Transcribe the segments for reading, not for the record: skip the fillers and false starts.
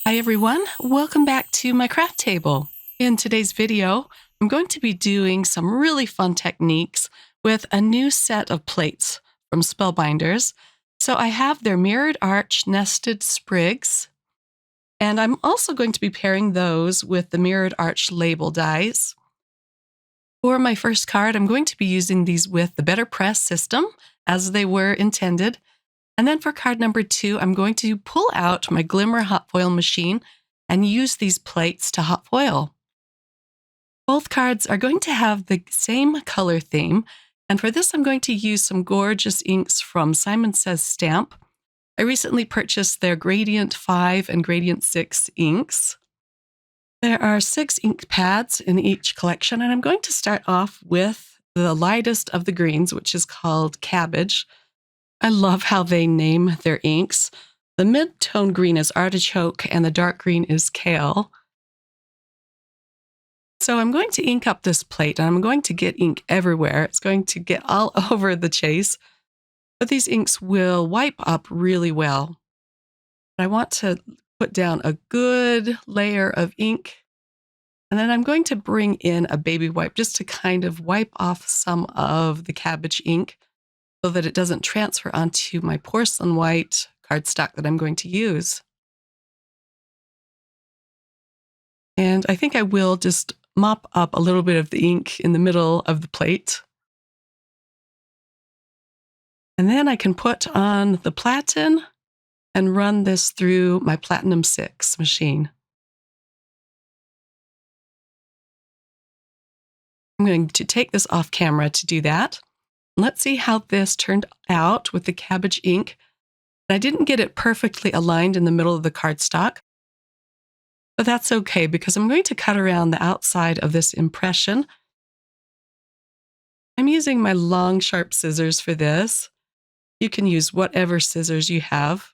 Hi everyone, welcome back to my craft table. In today's video, I'm going to be doing some really fun techniques with a new set of plates from Spellbinders. So I have their mirrored arch nested sprigs, and I'm also going to be pairing those with the mirrored arch label dies. For my first card, I'm going to be using these with the BetterPress system as they were intended. And then for card number 2, I'm going to pull out my Glimmer hot foil machine and use these plates to hot foil. Both cards are going to have the same color theme, and for this I'm going to use some gorgeous inks from Simon Says Stamp. I recently purchased their Gradient 5 and Gradient 6 inks. There are 6 ink pads in each collection, and I'm going to start off with the lightest of the greens, which is called Cabbage. I love how they name their inks. The mid-tone green is Artichoke and the dark green is Kale. So I'm going to ink up this plate, and I'm going to get ink everywhere. It's going to get all over the chase, but these inks will wipe up really well. I want to put down a good layer of ink, and then I'm going to bring in a baby wipe just to kind of wipe off some of the cabbage ink, so that it doesn't transfer onto my porcelain white cardstock that I'm going to use. And I think I will just mop up a little bit of the ink in the middle of the plate. And then I can put on the platen and run this through my Platinum 6 machine. I'm going to take this off camera to do that. Let's see how this turned out with the cabbage ink. I didn't get it perfectly aligned in the middle of the cardstock, but that's okay because I'm going to cut around the outside of this impression. I'm using my long, sharp scissors for this. You can use whatever scissors you have.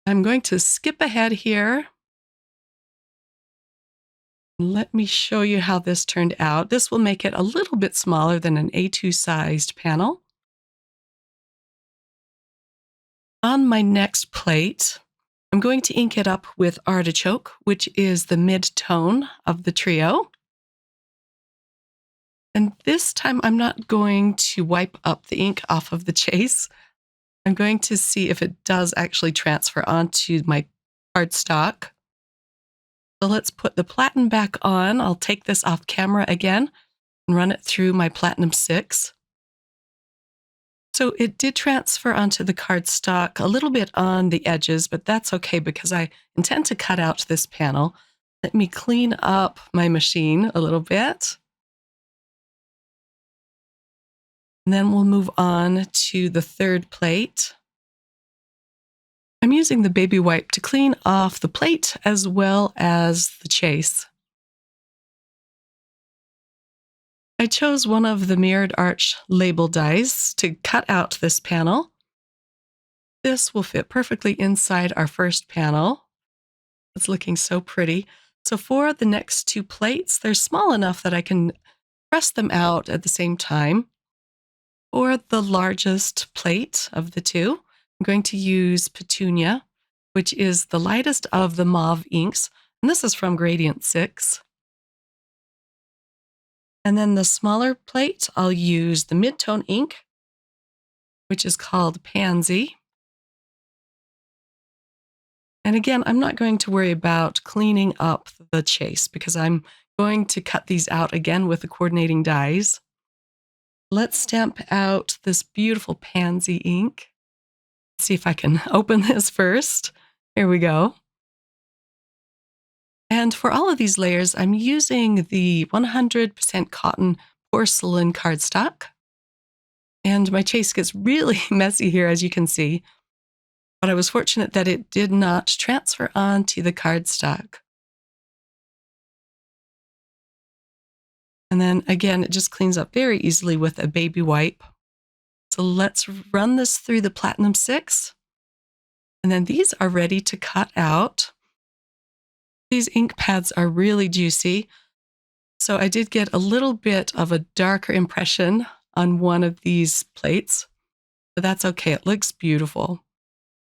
I'm going to skip ahead here. Let me show you how this turned out. This will make it a little bit smaller than an A2 sized panel. On my next plate, I'm going to ink it up with Artichoke, which is the mid-tone of the trio. And this time I'm not going to wipe up the ink off of the chase. I'm going to see if it does actually transfer onto my cardstock. So let's put the platen back on. I'll take this off camera again and run it through my Platinum 6. So it did transfer onto the cardstock a little bit on the edges, but that's okay because I intend to cut out this panel. Let me clean up my machine a little bit. And then we'll move on to the third plate. I'm using the baby wipe to clean off the plate as well as the chase. I chose one of the mirrored arch label dies to cut out this panel. This will fit perfectly inside our first panel. It's looking so pretty. So for the next 2 plates, they're small enough that I can press them out at the same time. For the largest plate of the 2, I'm going to use Petunia, which is the lightest of the mauve inks, and this is from Gradient 6. And then the smaller plate, I'll use the mid-tone ink, which is called Pansy. And again, I'm not going to worry about cleaning up the chase because I'm going to cut these out again with the coordinating dies. Let's stamp out this beautiful Pansy ink. See if I can open this first. Here we go. And for all of these layers, I'm using the 100% cotton porcelain cardstock. And my chase gets really messy here, as you can see. But I was fortunate that it did not transfer onto the cardstock. And then again, it just cleans up very easily with a baby wipe. So let's run this through the Platinum 6. And then these are ready to cut out. These ink pads are really juicy. So I did get a little bit of a darker impression on one of these plates, but that's okay. It looks beautiful.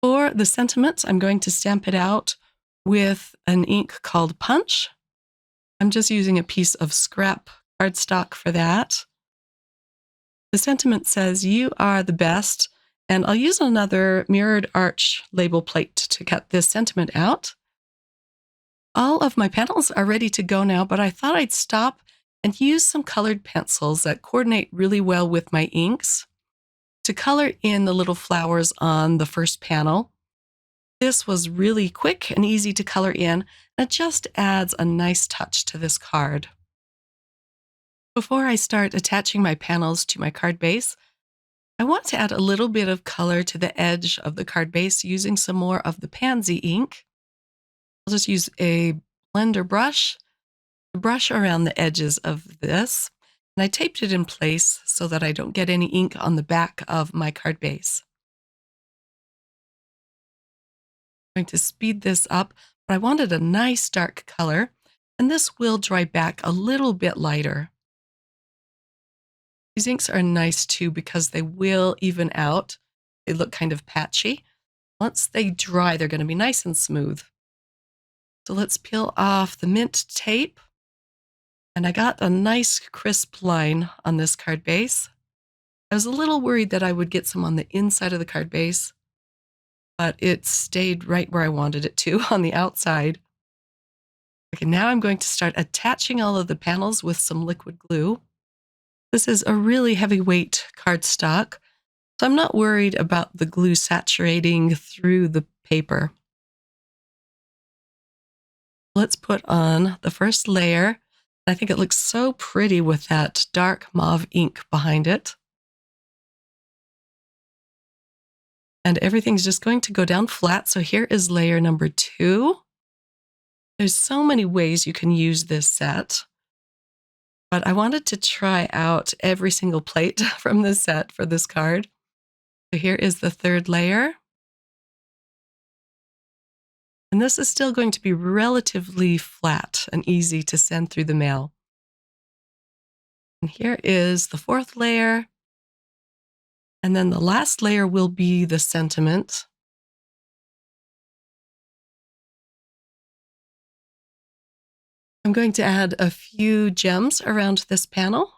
For the sentiment, I'm going to stamp it out with an ink called Punch. I'm just using a piece of scrap cardstock for that. The sentiment says, "You are the best," and I'll use another mirrored arch label plate to cut this sentiment out. All of my panels are ready to go now, but I thought I'd stop and use some colored pencils that coordinate really well with my inks to color in the little flowers on the first panel. This was really quick and easy to color in, and it just adds a nice touch to this card. Before I start attaching my panels to my card base, I want to add a little bit of color to the edge of the card base using some more of the pansy ink. I'll just use a blender brush to brush around the edges of this, and I taped it in place so that I don't get any ink on the back of my card base. I'm going to speed this up, but I wanted a nice dark color, and this will dry back a little bit lighter. These inks are nice too because they will even out. They look kind of patchy. Once they dry, they're going to be nice and smooth. So let's peel off the mint tape. And I got a nice crisp line on this card base. I was a little worried that I would get some on the inside of the card base, but it stayed right where I wanted it to on the outside. Okay, now I'm going to start attaching all of the panels with some liquid glue. This is a really heavyweight cardstock, so I'm not worried about the glue saturating through the paper. Let's put on the first layer. I think it looks so pretty with that dark mauve ink behind it. And everything's just going to go down flat. So here is layer number 2. There's so many ways you can use this set, but I wanted to try out every single plate from this set for this card. So here is the third layer. And this is still going to be relatively flat and easy to send through the mail. And here is the fourth layer. And then the last layer will be the sentiment. I'm going to add a few gems around this panel.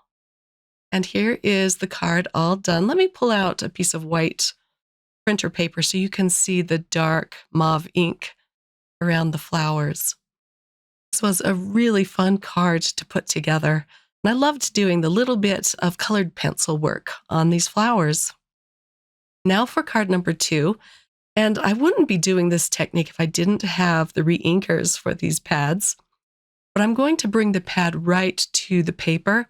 And here is the card all done. Let me pull out a piece of white printer paper so you can see the dark mauve ink around the flowers. This was a really fun card to put together. And I loved doing the little bit of colored pencil work on these flowers. Now for card number 2. And I wouldn't be doing this technique if I didn't have the re-inkers for these pads. But I'm going to bring the pad right to the paper.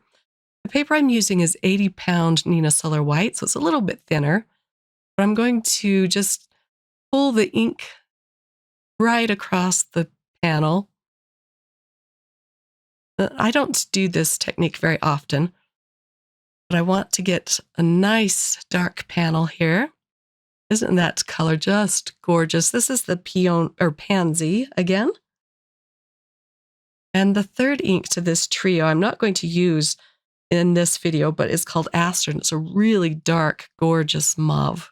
The paper I'm using is 80-pound Nina Solar White, so it's a little bit thinner. But I'm going to just pull the ink right across the panel. I don't do this technique very often, but I want to get a nice dark panel here. Isn't that color just gorgeous? This is the pansy again. And the third ink to this trio, I'm not going to use in this video, but it's called Aster, and it's a really dark, gorgeous mauve.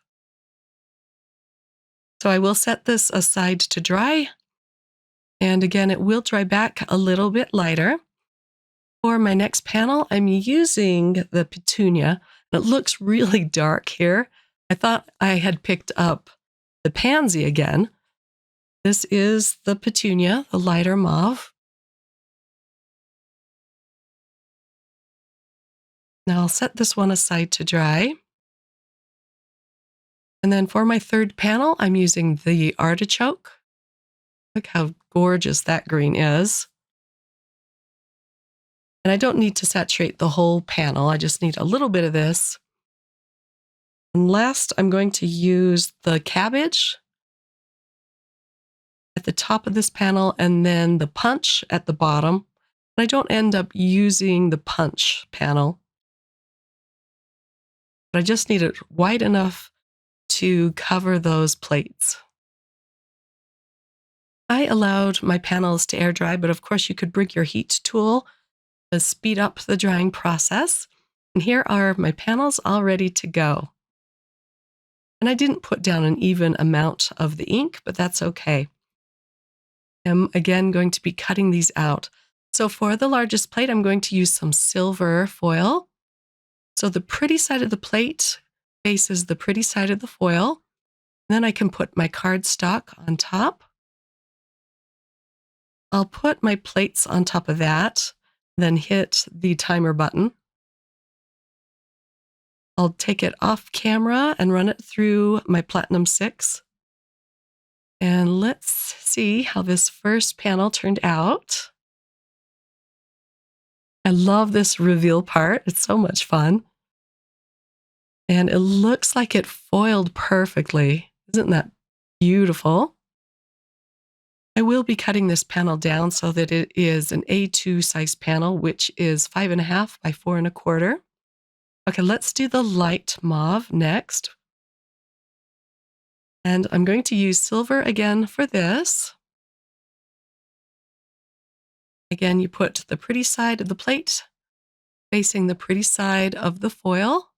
So I will set this aside to dry. And again, it will dry back a little bit lighter. For my next panel, I'm using the petunia. And it looks really dark here. I thought I had picked up the pansy again. This is the petunia, the lighter mauve. Now I'll set this one aside to dry. And then for my third panel, I'm using the artichoke. Look how gorgeous that green is. And I don't need to saturate the whole panel. I just need a little bit of this. And last, I'm going to use the cabbage at the top of this panel and then the punch at the bottom. And I don't end up using the punch panel, but I just need it wide enough to cover those plates. I allowed my panels to air dry, but of course you could bring your heat tool to speed up the drying process. And here are my panels all ready to go. And I didn't put down an even amount of the ink, but that's okay. I'm again going to be cutting these out. So for the largest plate, I'm going to use some silver foil. So the pretty side of the plate faces the pretty side of the foil. Then I can put my cardstock on top. I'll put my plates on top of that, then hit the timer button. I'll take it off camera and run it through my Platinum 6. And let's see how this first panel turned out. I love this reveal part. It's so much fun. And it looks like it foiled perfectly. Isn't that beautiful? I will be cutting this panel down so that it is an A2 size panel, which is 5.5 by 4.25. Okay, let's do the light mauve next. And I'm going to use silver again for this. Again, you put the pretty side of the plate facing the pretty side of the foil.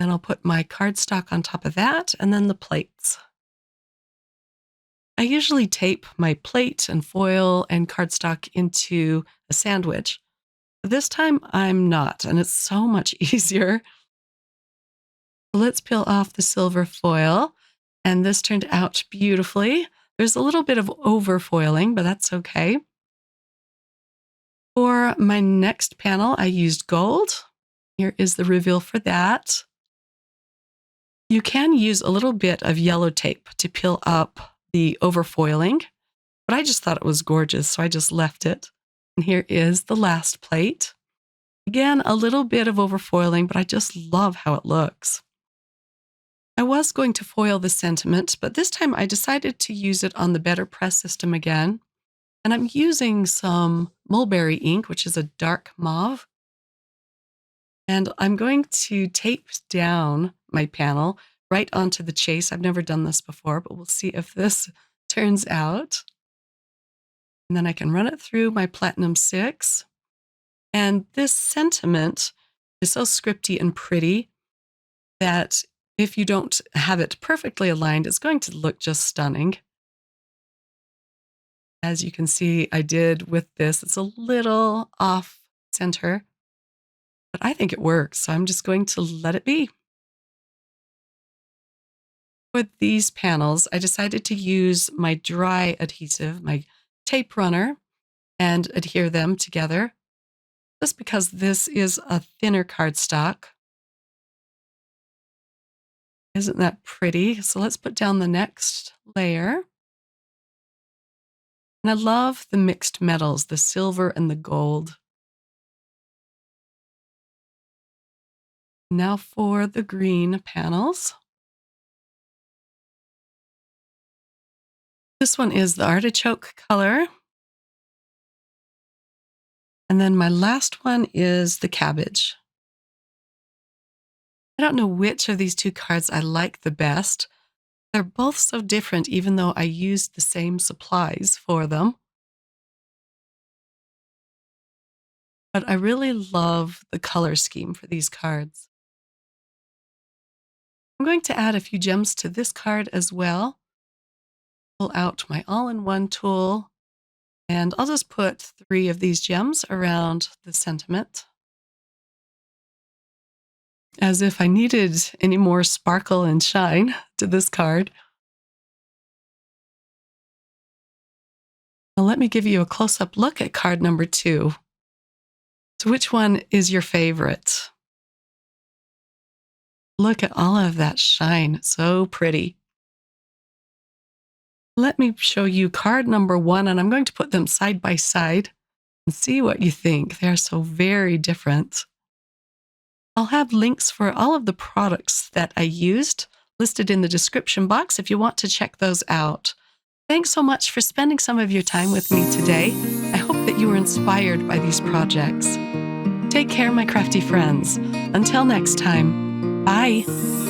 Then I'll put my cardstock on top of that, and then the plates. I usually tape my plate and foil and cardstock into a sandwich. This time I'm not, and it's so much easier. Let's peel off the silver foil, and this turned out beautifully. There's a little bit of overfoiling, but that's okay. For my next panel, I used gold. Here is the reveal for that. You can use a little bit of yellow tape to peel up the overfoiling, but I just thought it was gorgeous, so I just left it. And here is the last plate. Again, a little bit of overfoiling, but I just love how it looks. I was going to foil the sentiment, but this time I decided to use it on the BetterPress system again. And I'm using some mulberry ink, which is a dark mauve. And I'm going to tape down my panel right onto the chase. I've never done this before, but we'll see if this turns out. And then I can run it through my Platinum 6. And this sentiment is so scripty and pretty that if you don't have it perfectly aligned, it's going to look just stunning. As you can see, I did with this. It's a little off center, but I think it works, so I'm just going to let it be. For these panels, I decided to use my dry adhesive, my tape runner, and adhere them together, just because this is a thinner cardstock. Isn't that pretty? So let's put down the next layer. And I love the mixed metals, the silver and the gold. Now for the green panels. This one is the artichoke color. And then my last one is the cabbage. I don't know which of these two cards I like the best. They're both so different, even though I used the same supplies for them. But I really love the color scheme for these cards. I'm going to add a few gems to this card as well. Pull out my all-in-one tool, and I'll just put 3 of these gems around the sentiment. As if I needed any more sparkle and shine to this card. Now let me give you a close-up look at card number 2. So which one is your favorite? Look at all of that shine, so pretty. Let me show you card number 1, and I'm going to put them side by side and see what you think. They are so very different. I'll have links for all of the products that I used listed in the description box if you want to check those out. Thanks so much for spending some of your time with me today. I hope that you were inspired by these projects. Take care, my crafty friends. Until next time, bye.